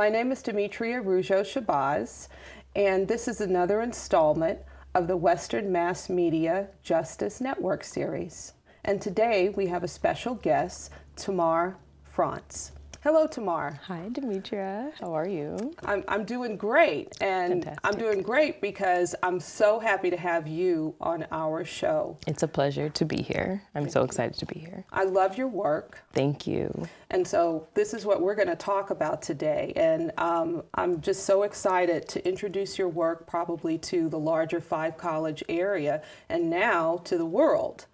My name is Demetria Rougeau Shabazz, and this is another installment of the Western Mass Media Justice Network series. And today we have a special guest, Temar France. Hello, Temar. Hi, Demetria. How are you? I'm doing great, and Fantastic. I'm doing great because I'm so happy to have you on our show. It's a pleasure to be here. I'm so excited to be here. I love your work. Thank you. And so this is what we're going to talk about today. And I'm just so excited to introduce your work probably to the larger five-college area and now to the world.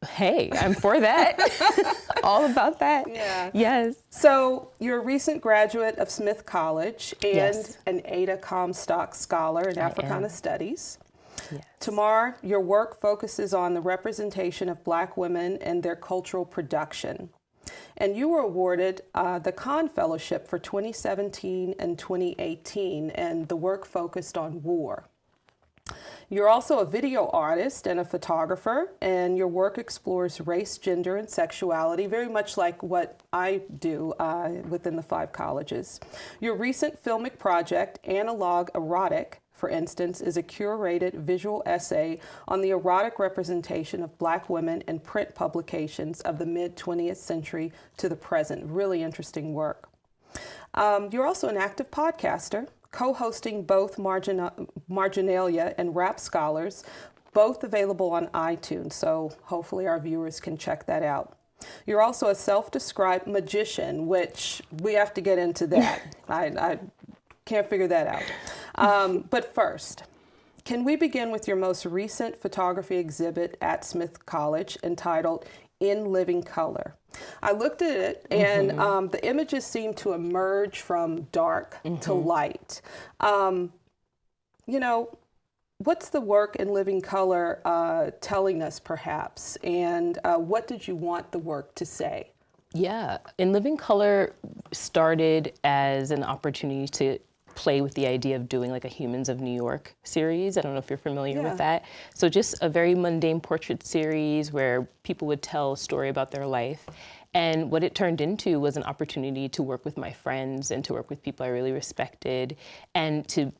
Hey, I'm for that. All about that. Yeah. Yes. So you're a recent graduate of Smith College and Yes. an Ada Comstock Scholar in I Africana am. Studies. Yes. Temar, your work focuses on the representation of Black women and their cultural production. And you were awarded the Kahn Fellowship for 2017 and 2018, and the work focused on war. You're also a video artist and a photographer, and your work explores race, gender, and sexuality, very much like what I do within the five colleges. Your recent filmic project, Analog Erotic, for instance, is a curated visual essay on the erotic representation of Black women in print publications of the mid-20th century to the present. Really interesting work. You're also an active podcaster, co-hosting both Marginalia and Rap Scholars, both available on iTunes, so hopefully our viewers can check that out. You're also a self-described magician, which we have to get into that. I can't figure that out. But first, can we begin with your most recent photography exhibit at Smith College entitled In Living Color? I looked at it, and the images seem to emerge from dark to light. You know, what's the work in Living Color telling us, perhaps, and what did you want the work to say? Yeah. In Living Color started as an opportunity to play with the idea of doing like a Humans of New York series. I don't know if you're familiar with that. So just a very mundane portrait series where people would tell a story about their life. And what it turned into was an opportunity to work with my friends and to work with people I really respected and to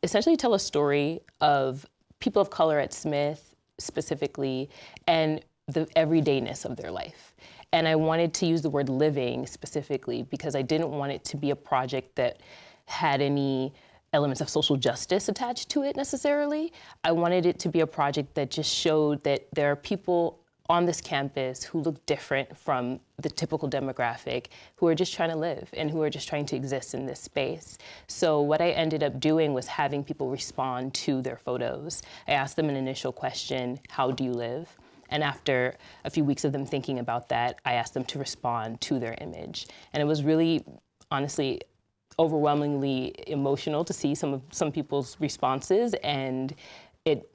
essentially tell a story of people of color at Smith specifically and the everydayness of their life. And I wanted to use the word living specifically because I didn't want it to be a project that had any elements of social justice attached to it necessarily. I wanted it to be a project that just showed that there are people on this campus who look different from the typical demographic, who are just trying to live and who are just trying to exist in this space. So what I ended up doing was having people respond to their photos. I asked them an initial question, how do you live? And after a few weeks of them thinking about that, I asked them to respond to their image. And it was really, honestly, overwhelmingly emotional to see some people's responses, and it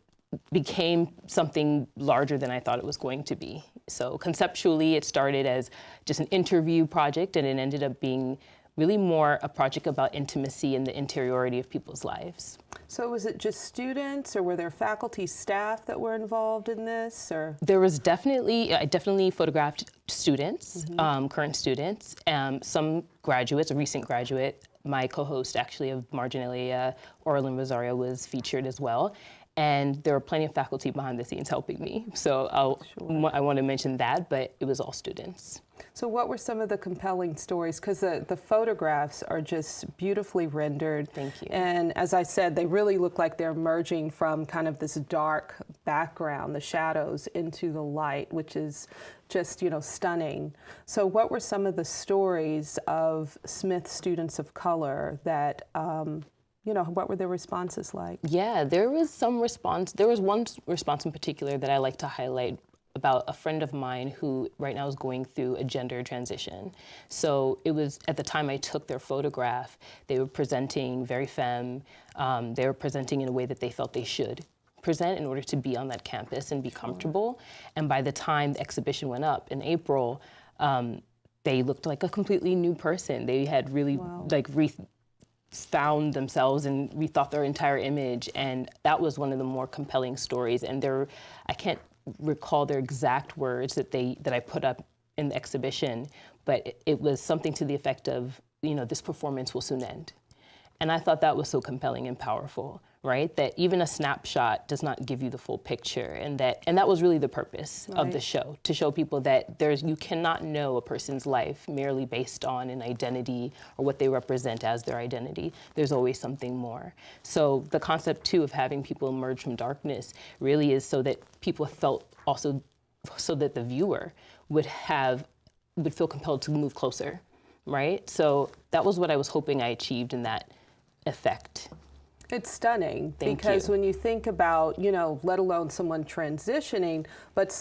became something larger than I thought it was going to be. So conceptually, it started as just an interview project, and it ended up being really more a project about intimacy and the interiority of people's lives. So was it just students, or were there faculty, staff that were involved in this, or? There was I definitely photographed students, current students, some graduates, a recent graduate. My co-host actually of Marginalia, Orlin Rosario, was featured as well. And there were plenty of faculty behind the scenes helping me. So I want to mention that, but it was all students. So what were some of the compelling stories? Because the photographs are just beautifully rendered. Thank you. And as I said, they really look like they're emerging from kind of this dark background, the shadows, into the light, which is just, stunning. So what were some of the stories of Smith students of color that, what were their responses like? Yeah, there was some response. There was one response in particular that I like to highlight about a friend of mine who right now is going through a gender transition. So it was, at the time I took their photograph, they were presenting very femme. They were presenting in a way that they felt they should present in order to be on that campus and be comfortable. And by the time the exhibition went up in April, they looked like a completely new person. They had really found themselves and rethought their entire image. And that was one of the more compelling stories. And I can't recall their exact words that I put up in the exhibition, but it was something to the effect of, this performance will soon end. And I thought that was so compelling and powerful, right? That even a snapshot does not give you the full picture. And that was really the purpose of the show, to show people that you cannot know a person's life merely based on an identity or what they represent as their identity. There's always something more. So the concept too of having people emerge from darkness really is so that people felt also, so that the viewer would feel compelled to move closer, right? So that was what I was hoping I achieved in that effect. It's stunning. Thank because you. when you think about, let alone someone transitioning, but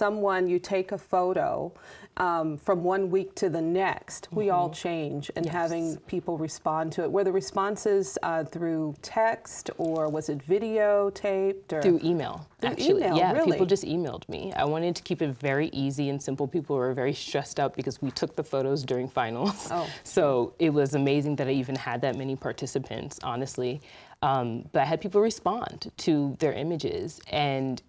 you take a photo from 1 week to the next, we all change, and having people respond to it. Were the responses through text, or was it videotaped? Or? Through email, actually. Email, yeah, really? people just emailed me. I wanted to keep it very easy and simple. People were very stressed out because we took the photos during finals. Oh. So it was amazing that I even had that many participants, honestly. But I had people respond to their images and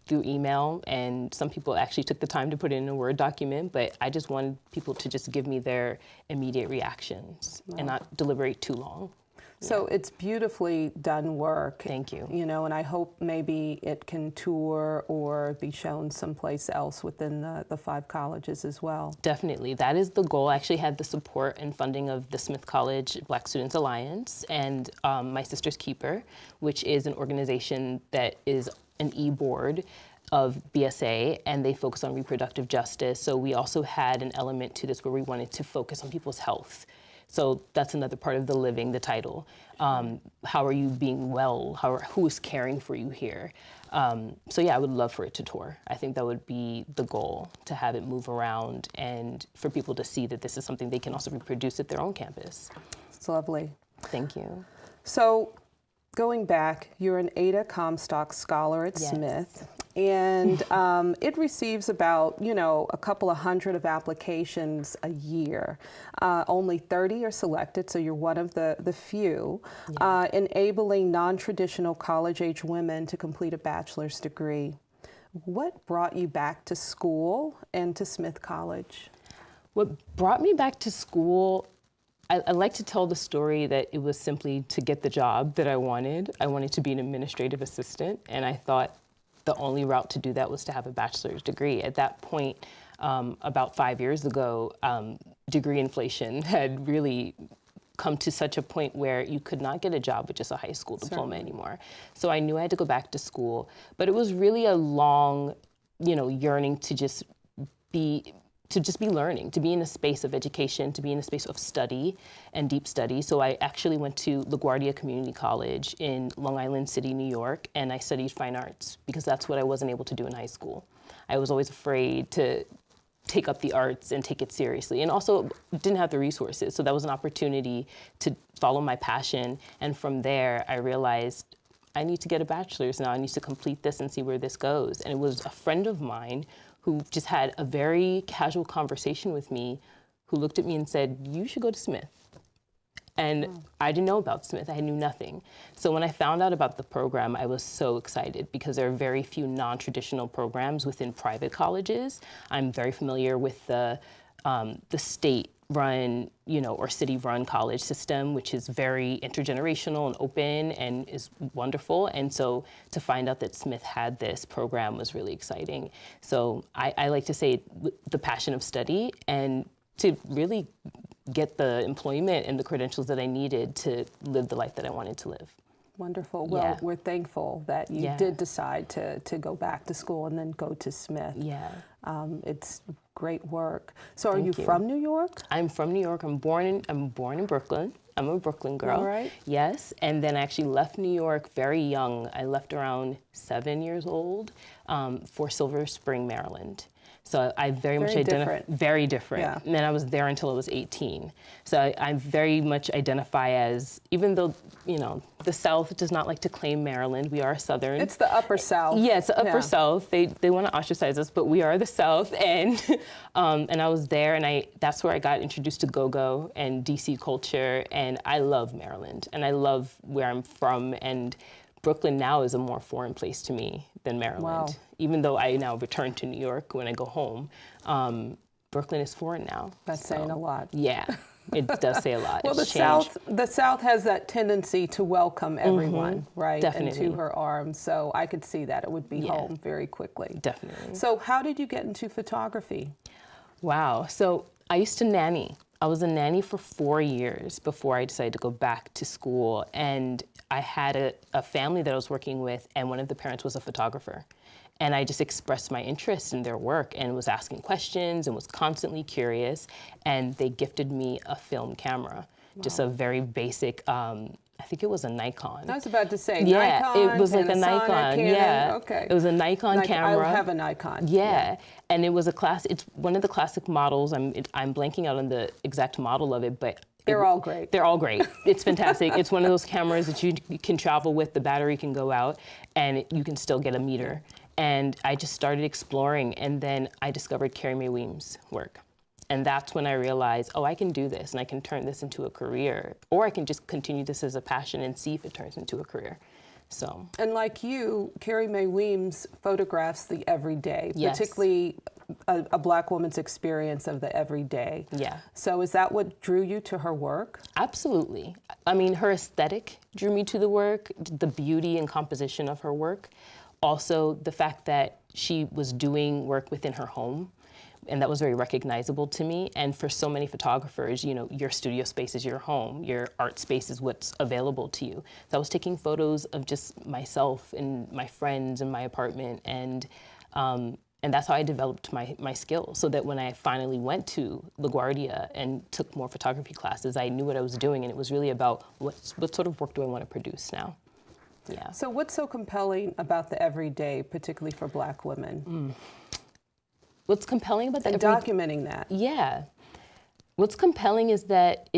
through email, and some people actually took the time to put it in a Word document, but I just wanted people to just give me their immediate reactions and not deliberate too long. So it's beautifully done work. Thank you. And I hope maybe it can tour or be shown someplace else within the 5 colleges as well. Definitely, that is the goal. I actually had the support and funding of the Smith College Black Students Alliance and My Sister's Keeper, which is an organization that is an e-board of BSA, and they focus on reproductive justice. So we also had an element to this where we wanted to focus on people's health. So that's another part of the living, the title. How are you being well? Who is caring for you here? So yeah, I would love for it to tour. I think that would be the goal, to have it move around and for people to see that this is something they can also reproduce at their own campus. It's lovely. Thank you. So going back, you're an Ada Comstock Scholar at Smith. And it receives about, a couple of hundred of applications a year. Only 30 are selected, so you're one of the few, enabling non-traditional college-age women to complete a bachelor's degree. What brought you back to school and to Smith College? What brought me back to school, I like to tell the story that it was simply to get the job that I wanted. I wanted to be an administrative assistant, and I thought the only route to do that was to have a bachelor's degree. At that point, about 5 years ago, degree inflation had really come to such a point where you could not get a job with just a high school diploma anymore. So I knew I had to go back to school, but it was really a long, yearning to just be learning, to be in a space of education, to be in a space of study and deep study. So I actually went to LaGuardia Community College in Long Island City, New York, and I studied fine arts because that's what I wasn't able to do in high school. I was always afraid to take up the arts and take it seriously, and also didn't have the resources. So that was an opportunity to follow my passion. And from there, I realized I need to get a bachelor's now. I need to complete this and see where this goes. And it was a friend of mine who just had a very casual conversation with me, who looked at me and said, you should go to Smith. And I didn't know about Smith, I knew nothing. So when I found out about the program, I was so excited because there are very few non-traditional programs within private colleges. I'm very familiar with the state-run, or city-run college system, which is very intergenerational and open and is wonderful. And so to find out that Smith had this program was really exciting. So I like to say the passion of study and to really get the employment and the credentials that I needed to live the life that I wanted to live. Wonderful. Well, we're thankful that you did decide to go back to school and then go to Smith. Yeah. It's great work. So are you from New York? I'm from New York. I'm born in Brooklyn. I'm a Brooklyn girl. All right. Yes. And then I actually left New York very young. I left around 7 years old for Silver Spring, Maryland. So I very much identify, very different. Yeah. And then I was there until I was 18. So I very much identify as, even though, the South does not like to claim Maryland, we are Southern. It's the Upper South. Yes, the Upper South. They want to ostracize us, but we are the South. And I was there, and that's where I got introduced to go-go and DC culture. And I love Maryland, and I love where I'm from. And Brooklyn now is a more foreign place to me than Maryland. Wow. Even though I now return to New York when I go home, Brooklyn is foreign now. That's saying a lot. Yeah. It does say a lot. Well, It's the South has that tendency to welcome everyone, right, Definitely. into her arms. So I could see that it would be home very quickly. Definitely. So how did you get into photography? Wow. So I used to nanny. I was a nanny for 4 years before I decided to go back to school. And I had a family that I was working with, and one of the parents was a photographer. And I just expressed my interest in their work and was asking questions and was constantly curious. And they gifted me a film camera, just a very basic, I think it was a Nikon. I was about to say, yeah, Nikon, it was like a Panasonic, Nikon. Canon. Yeah, Okay. It was a Nikon camera. I have a Nikon. Yeah, and it was it's one of the classic models. I'm blanking out on the exact model of it, but they're all great. They're all great. It's fantastic. It's one of those cameras that you can travel with. The battery can go out, and you can still get a meter. And I just started exploring, and then I discovered Carrie Mae Weems' work. And that's when I realized, oh, I can do this, and I can turn this into a career, or I can just continue this as a passion and see if it turns into a career. So. And like you, Carrie Mae Weems photographs the everyday, Yes. particularly a Black woman's experience of the everyday. Yeah. So is that what drew you to her work? Absolutely. I mean, her aesthetic drew me to the work, the beauty and composition of her work. Also, the fact that she was doing work within her home, and that was very recognizable to me. And for so many photographers, you know, your studio space is your home, your art space is what's available to you. So I was taking photos of just myself and my friends in my apartment, and that's how I developed my skills, so that when I finally went to LaGuardia and took more photography classes, I knew what I was doing, and it was really about what sort of work do I want to produce now. Yeah. So what's so compelling about the everyday, particularly for Black women? What's compelling about and documenting that? Yeah. What's compelling is that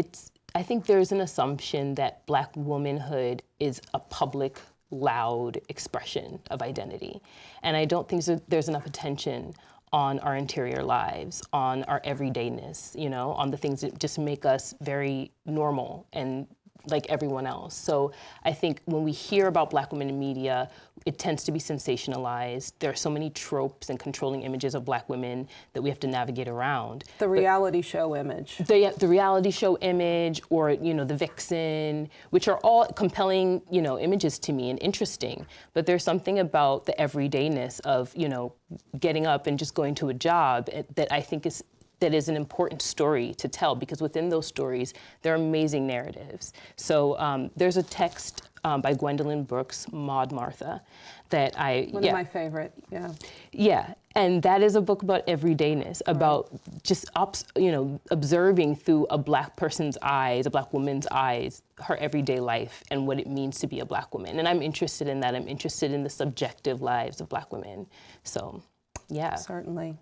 I think there's an assumption that Black womanhood is a public, loud expression of identity. And I don't think there's enough attention on our interior lives, on our everydayness, you know, on the things that just make us very normal and like everyone else. So I think when we hear about Black women in media, it tends to be sensationalized. There are so many tropes and controlling images of Black women that we have to navigate around. The reality show image. The reality show image, or, you know, the vixen, which are all compelling, you know, images to me and interesting. But there's something about the everydayness of, you know, getting up and just going to a job that I think is an important story to tell, because within those stories, there are amazing narratives. So there's a text by Gwendolyn Brooks, Maud Martha, that One of my favorite, yeah. Yeah, and that is a book about everydayness, about just, you know, observing through a Black person's eyes, a Black woman's eyes, her everyday life and what it means to be a Black woman. And I'm interested in that. I'm interested in the subjective lives of Black women. So, yeah. Certainly.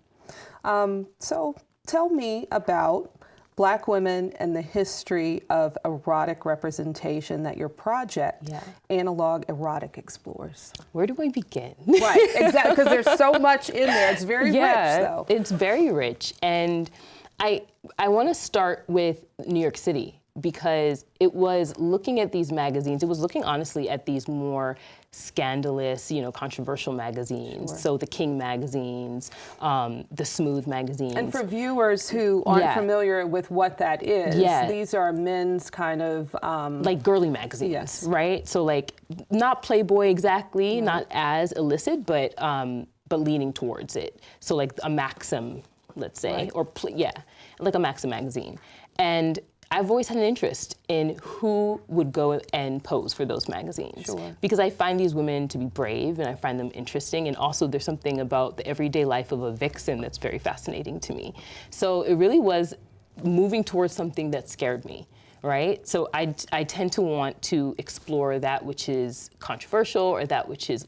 So tell me about Black women and the history of erotic representation that your project, Analog Erotic, explores. Where do I begin? Right, exactly, because there's so much in there. It's very rich, though. It's very rich. And I want to start with New York City, because it was looking at these magazines, it was looking honestly at these more scandalous, you know, controversial magazines. So the King magazines, the Smooth magazines. And for viewers who aren't familiar with what that is, these are men's kind of... like girly magazines, right? So like not Playboy exactly, not as illicit, but leaning towards it. So like a Maxim, let's say, or like a Maxim magazine. And I've always had an interest in who would go and pose for those magazines. Because I find these women to be brave, and I find them interesting, and also there's something about the everyday life of a vixen that's very fascinating to me. So it really was moving towards something that scared me, right? So I tend to want to explore that which is controversial, or that which is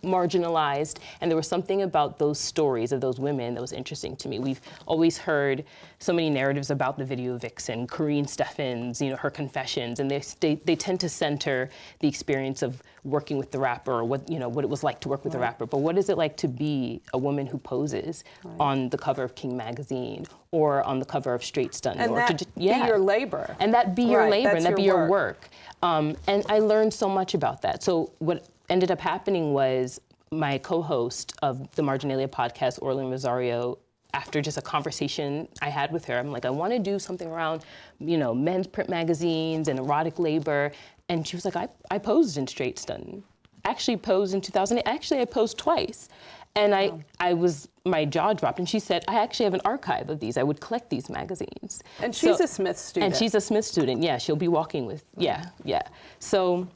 marginalized, and there was something about those stories of those women that was interesting to me. We've always heard so many narratives about the video vixen, Corrine Steffens, you know, her confessions, and they tend to center the experience of working with the rapper, or what it was like to work with the rapper. But what is it like to be a woman who poses on the cover of King magazine, or on the cover of Straight Stunt, and or that be your labor, and that be your labor, and that be your work. And I learned so much about that. So what ended up happening was my co-host of the Marginalia podcast, Orlin Rosario, after just a conversation I had with her. I'm like, I want to do something around, men's print magazines and erotic labor. And she was like, I posed in Straight Stuntin'. Actually posed in 2008. Actually, I posed twice. And my jaw dropped, and she said, I actually have an archive of these. I would collect these magazines. And she's a Smith student. And she's a Smith student, yeah. She'll be walking with, yeah. So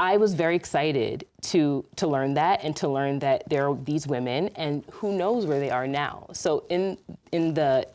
I was very excited to learn that, and to learn that there are these women, and who knows where they are now. So in the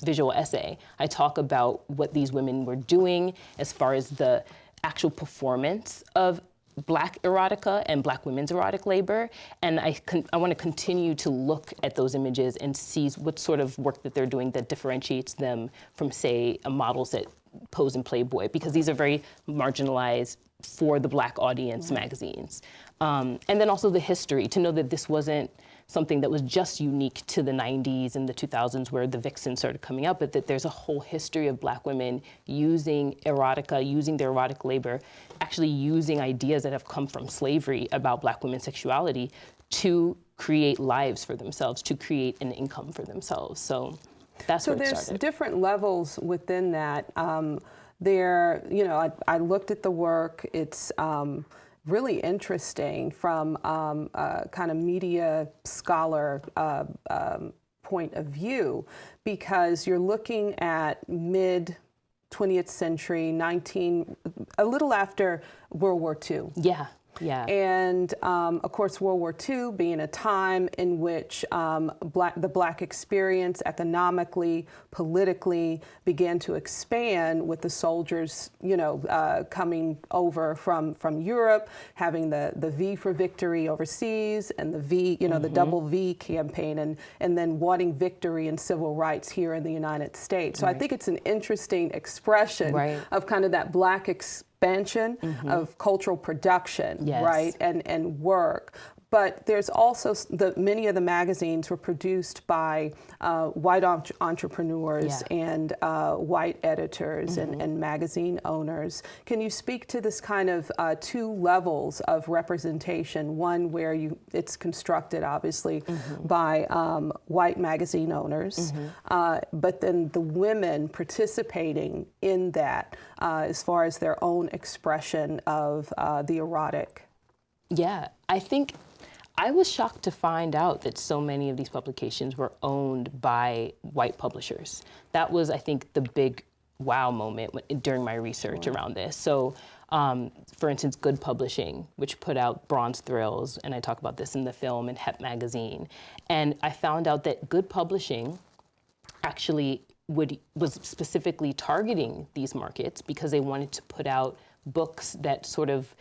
visual essay, I talk about what these women were doing as far as the actual performance of Black erotica and Black women's erotic labor, and I want to continue to look at those images and see what sort of work that they're doing that differentiates them from, say, models that pose in Playboy, because these are very marginalized for the Black audience magazines. And then also the history, to know that this wasn't something that was just unique to the 90s and the 2000s where the vixens started coming out, but that there's a whole history of Black women using erotica, using their erotic labor, actually using ideas that have come from slavery about Black women's sexuality to create lives for themselves, to create an income for themselves. So that's where it started. So there's different levels within that. I looked at the work. It's really interesting from a kind of media scholar point of view, because you're looking at mid 20th century, a little after World War II. Yeah. And of course, World War II being a time in which the Black experience economically, politically began to expand, with the soldiers, coming over from Europe, having the V for victory overseas, and the V, the double V campaign, and then wanting victory and civil rights here in the United States. So I think it's an interesting expression of kind of that Black expansion of cultural production, right, and work. But there's also many of the magazines were produced by white entrepreneurs and white editors and magazine owners. Can you speak to this kind of two levels of representation? One where it's constructed, obviously, by white magazine owners, but then the women participating in that as far as their own expression of the erotic. Yeah, I think I was shocked to find out that so many of these publications were owned by white publishers. That was, I think, the big wow moment during my research around this. So, for instance, Good Publishing, which put out Bronze Thrills, and I talk about this in the film, and Hep magazine. And I found out that Good Publishing actually was specifically targeting these markets because they wanted to put out books that sort of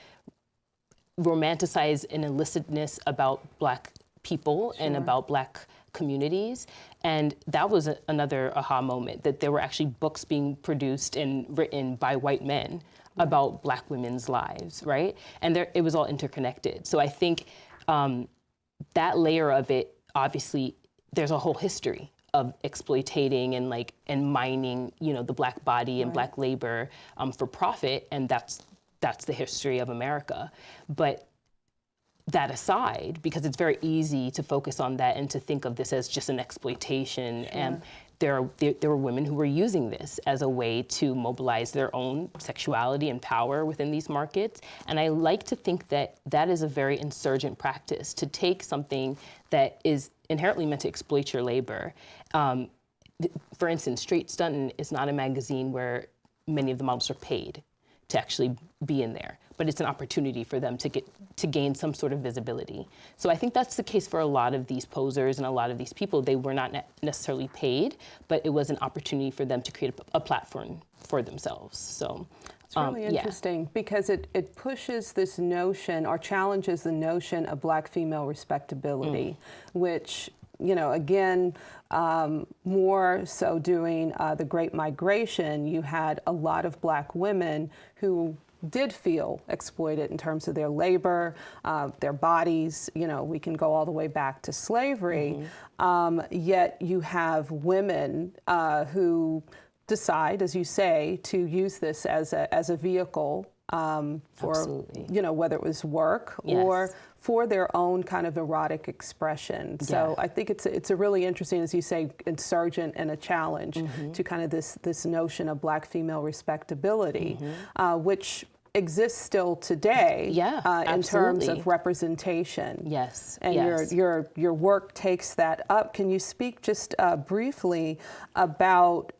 romanticize an illicitness about Black people and about Black communities. And that was another aha moment, that there were actually books being produced and written by white men about Black women's lives, right? And it was all interconnected. So I think that layer of it, obviously, there's a whole history of exploitating and mining, the Black body and Black labor for profit, and that's the history of America. But that aside, because it's very easy to focus on that and to think of this as just an exploitation, and there were women who were using this as a way to mobilize their own sexuality and power within these markets. And I like to think that that is a very insurgent practice, to take something that is inherently meant to exploit your labor. For instance, Straight Stuntin' is not a magazine where many of the models are paid to actually be in there, but it's an opportunity for them to gain some sort of visibility. So I think that's the case for a lot of these posers and a lot of these people. They were not necessarily paid, but it was an opportunity for them to create a platform for themselves. So it's really interesting because it pushes this notion, or challenges the notion, of Black female respectability, which, again, more so during the Great Migration, you had a lot of Black women who did feel exploited in terms of their labor, their bodies. We can go all the way back to slavery. Yet you have women who decide, as you say, to use this as a vehicle for, Absolutely. you know, whether it was work or for their own kind of erotic expression. So I think it's a really interesting, as you say, insurgent and a challenge to kind of this notion of Black female respectability, which exists still today in terms of representation. Yes. And your work takes that up. Can you speak just briefly about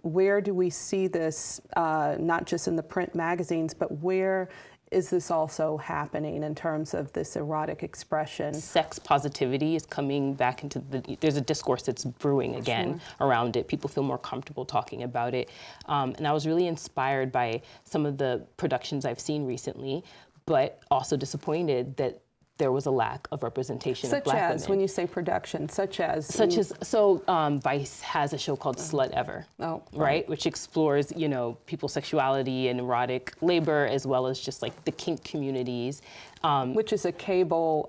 where do we see this, not just in the print magazines, but where is this also happening in terms of this erotic expression? Sex positivity is coming back into there's a discourse that's brewing again around it. People feel more comfortable talking about it. And I was really inspired by some of the productions I've seen recently, but also disappointed that there was a lack of representation of Black women. Such as, when you say production, such as? Vice has a show called Slut Ever, right? Which explores, you know, people's sexuality and erotic labor, as well as just like the kink communities. Which is a cable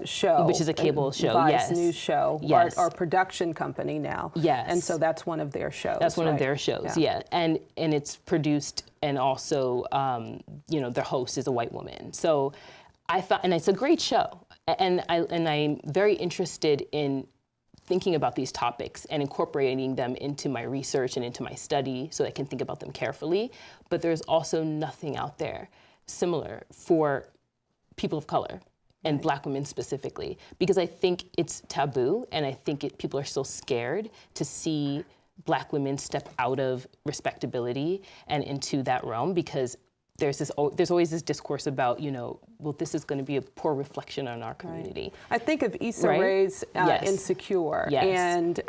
show. Which is a cable show, Vice news show. Yes. Our production company now. Yes. And so that's one of their shows. That's one of their shows, And it's produced, and also, you know, the host is a white woman. So I thought, and it's a great show, and I'm very interested in thinking about these topics and incorporating them into my research and into my study so I can think about them carefully. But there's also nothing out there similar for people of color and Black women specifically, because I think it's taboo, and I think people are still scared to see Black women step out of respectability and into that realm, because there's always this discourse about, you know, well, this is going to be a poor reflection on our community. I think of Issa Rae's Insecure, and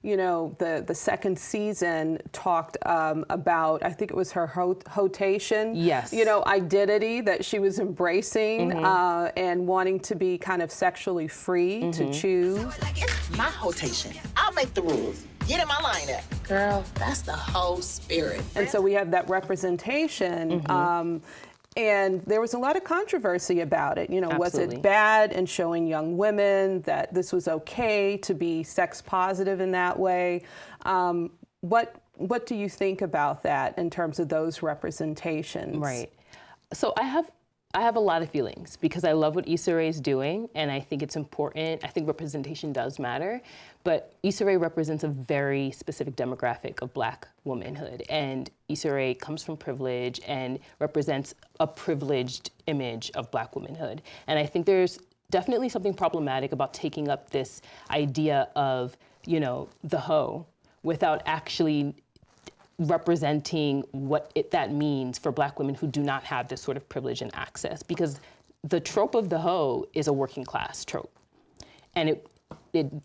you know, the second season talked about, I think it was her hotation, you know, identity that she was embracing and wanting to be kind of sexually free to choose. It's my hotation. I'll make the rules. Get in my lineup. Girl, that's the whole spirit. And so we have that representation. And there was a lot of controversy about it. You know, was it bad in showing young women that this was okay to be sex positive in that way? What do you think about that in terms of those representations? Right. So I have a lot of feelings, because I love what Issa Rae is doing, and I think it's important. I think representation does matter, but Issa Rae represents a very specific demographic of Black womanhood, and Issa Rae comes from privilege and represents a privileged image of Black womanhood. And I think there's definitely something problematic about taking up this idea of, you know, the hoe without actually representing what that means for Black women who do not have this sort of privilege and access, because the trope of the hoe is a working class trope, and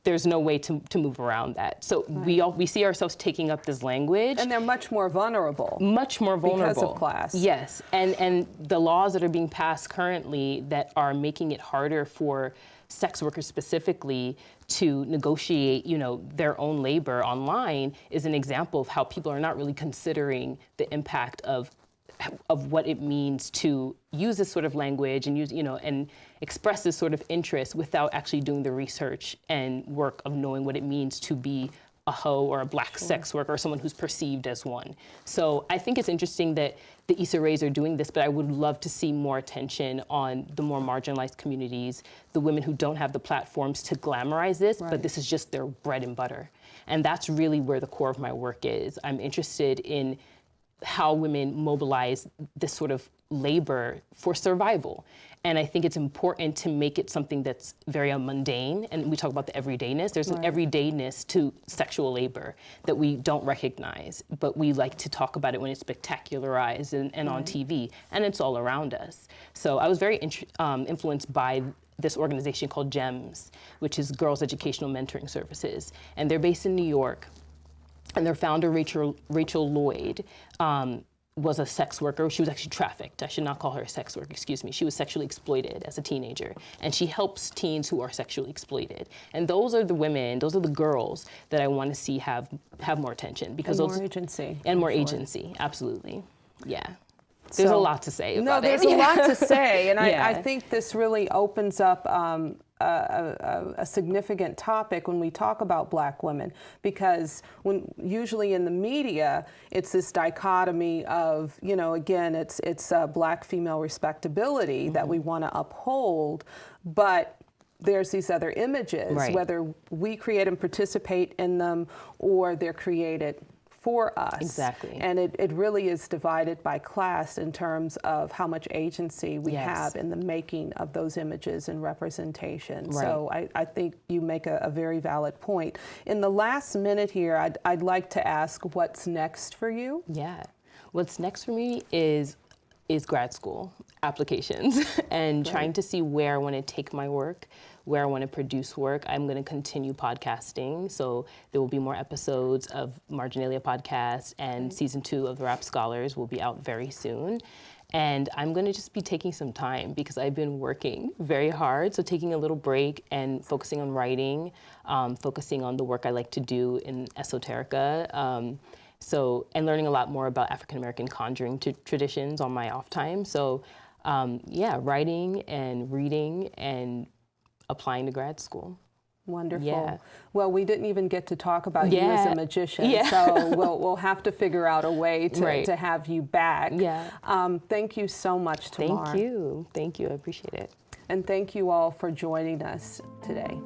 there's no way to move around that. So we see ourselves taking up this language, and they're much more vulnerable. Much more vulnerable because of class. Yes, and the laws that are being passed currently that are making it harder for sex workers specifically to negotiate, you know, their own labor online is an example of how people are not really considering the impact of what it means to use this sort of language and use, you know, and express this sort of interest without actually doing the research and work of knowing what it means to be a hoe or a Black sex worker or someone who's perceived as one. So I think it's interesting that the Issa Raes are doing this, but I would love to see more attention on the more marginalized communities, the women who don't have the platforms to glamorize this, but this is just their bread and butter. And that's really where the core of my work is. I'm interested in how women mobilize this sort of labor for survival. And I think it's important to make it something that's very mundane. And we talk about the everydayness. There's an everydayness to sexual labor that we don't recognize, but we like to talk about it when it's spectacularized and on TV, and it's all around us. So I was very influenced by this organization called GEMS, which is Girls Educational Mentoring Services. And they're based in New York. And their founder, Rachel Lloyd, was a sex worker. She was actually trafficked. I should not call her a sex worker, excuse me. She was sexually exploited as a teenager. And she helps teens who are sexually exploited. And those are the women, those are the girls that I want to see have more attention. Because and more agency. And more agency, absolutely. Yeah. There's a lot to say about it. No, there's a lot to say. And I think this really opens up a significant topic when we talk about Black women, because usually in the media, it's this dichotomy of, you know, again, it's Black female respectability that we want to uphold, but there's these other images, whether we create and participate in them or they're created for us. Exactly. And it really is divided by class in terms of how much agency we have in the making of those images and representation. So I think you make a very valid point. In the last minute here, I'd like to ask what's next for you? Yeah. What's next for me is grad school applications and trying to see where I want to take my work, where I want to produce work. I'm going to continue podcasting, so there will be more episodes of Marginalia podcast, and season 2 of the Rap Scholars will be out very soon. And I'm going to just be taking some time because I've been working very hard, so taking a little break and focusing on writing, focusing on the work I like to do in esoterica, and learning a lot more about African American conjuring traditions on my off time. So yeah, writing and reading and applying to grad school. Wonderful. Yeah. Well, we didn't even get to talk about you as a magician, so we'll have to figure out a way to have you back. Thank you so much, Temar. Thank you, I appreciate it. And thank you all for joining us today.